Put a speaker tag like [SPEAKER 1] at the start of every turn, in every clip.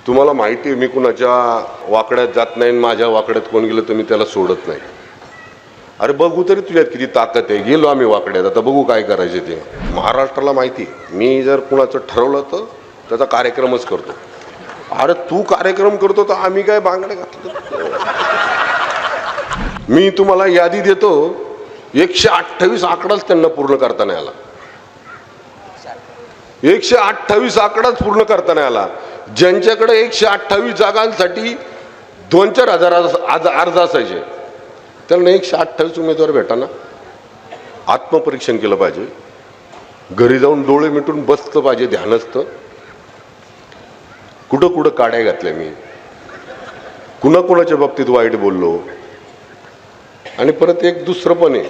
[SPEAKER 1] तुम्हाला माहिती आहे मी कुणाच्या वाकड्यात जात नाही, माझ्या वाकड्यात कोण गेलं तर मी त्याला सोडत नाही. अरे बघू तरी तुझ्यात किती ताकद आहे. गेलो आम्ही वाकड्यात, आता बघू काय करायचे ते. महाराष्ट्राला माहिती आहे मी जर कुणाचं ठरवलं तर त्याचा कार्यक्रमच करतो. अरे तू कार्यक्रम करतो तर आम्ही काय बांगड्या घातलं? मी तुम्हाला यादी देतो, 128 आकडाच त्यांना पूर्ण करता नाही आला. 128 आकडाच पूर्ण करता नाही आला. ज्यांच्याकडे 128 जागांसाठी 2-4 हजार अर्ज असायचे त्यांना 128 उमेदवार भेटाना. आत्मपरीक्षण केलं पाहिजे, घरी जाऊन डोळे मिटून बसलं पाहिजे, ध्यानस्थ. कुठं कुठं काड्या घातल्या मी, कुणाकुणाच्या बाबतीत वाईट बोललो. आणि परत एक दुसरं पण आहे,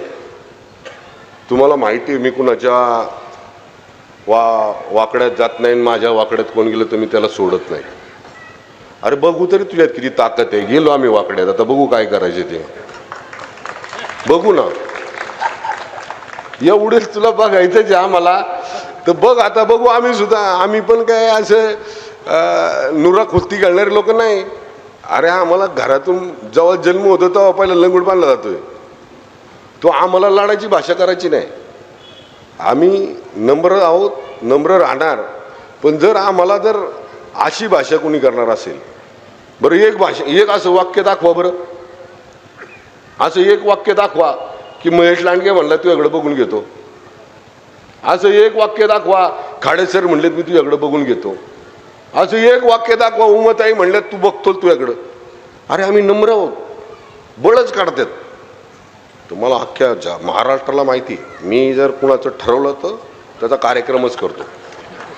[SPEAKER 1] तुम्हाला माहिती आहे मी कुणाच्या वाकड्यात जात नाही, माझ्या वाकड्यात कोण गेलं तर मी त्याला सोडत नाही. अरे बघू तरी तुझ्यात किती ताकद आहे. गेलो आम्ही वाकड्यात, आता बघू काय करायचे ते. बघू ना, एवढेच तुला बघायचंच आहे आम्हाला तर बघ. आता बघू आम्ही सुद्धा. आम्ही पण काय असं नुरा खुस्ती घालणारे लोक नाही. अरे आम्हाला घरातून जेव्हा जन्म होतो तेव्हा पहिला लंगूट बांधला जातोय. तो आम्हाला लाडाची भाषा करायची नाही. आम्ही नम्र आहोत, नम्र राहणार. पण जर आम्हाला जर अशी भाषा कोणी करणार असेल, बरं एक असं वाक्य दाखवा. बरं असं एक वाक्य दाखवा की महेश लांडगे म्हणला तुझ्याकडे बघून घेतो. असं एक वाक्य दाखवा खाडेसर म्हणलेत मी तुझ्याकडे बघून घेतो. असं एक वाक्य दाखवा उमाताई म्हणल्यात तू बघतो तुझ्याकडं. अरे आम्ही नम्र आहोत, बळच काढतात. तुम्हाला अख्ख्या महाराष्ट्राला माहिती आहे मी जर कुणाचं ठरवलं तर त्याचा कार्यक्रमच करतो.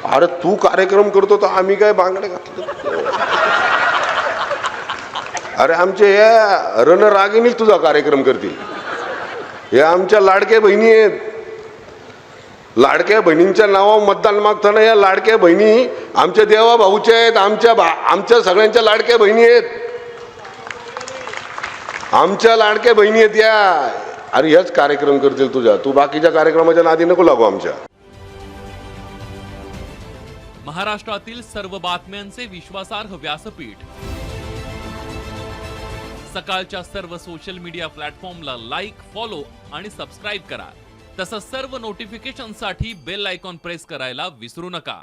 [SPEAKER 1] अरे तू कार्यक्रम करतो तर आम्ही काय बांगड्या घातलं? अरे आमचे या रणरागिणीच तुझा कार्यक्रम करतील. या आमच्या लाडक्या बहिणी आहेत. लाडक्या बहिणींच्या नावावर मतदान मागताना या लाडक्या बहिणी आमच्या देवा भाऊच्या आहेत. आमच्या सगळ्यांच्या लाडक्या बहिणी आहेत. आमच्या लाडक्या बहिणी आहेत या. अरे हेच कार्यक्रम करतील तुझ्या. तू बाकीच्या कार्यक्रमाच्या नादी नको लागू आमच्या.
[SPEAKER 2] महाराष्ट्रातील सर्व बातम्यांचे विश्वासार्ह व्यासपीठ. सकाळच्या सर्व सोशल मीडिया प्लॅटफॉर्मला लाईक, फॉलो आणि सबस्क्राईब करा. तसंच सर्व नोटिफिकेशनसाठी बेल आयकॉन प्रेस करायला विसरू नका.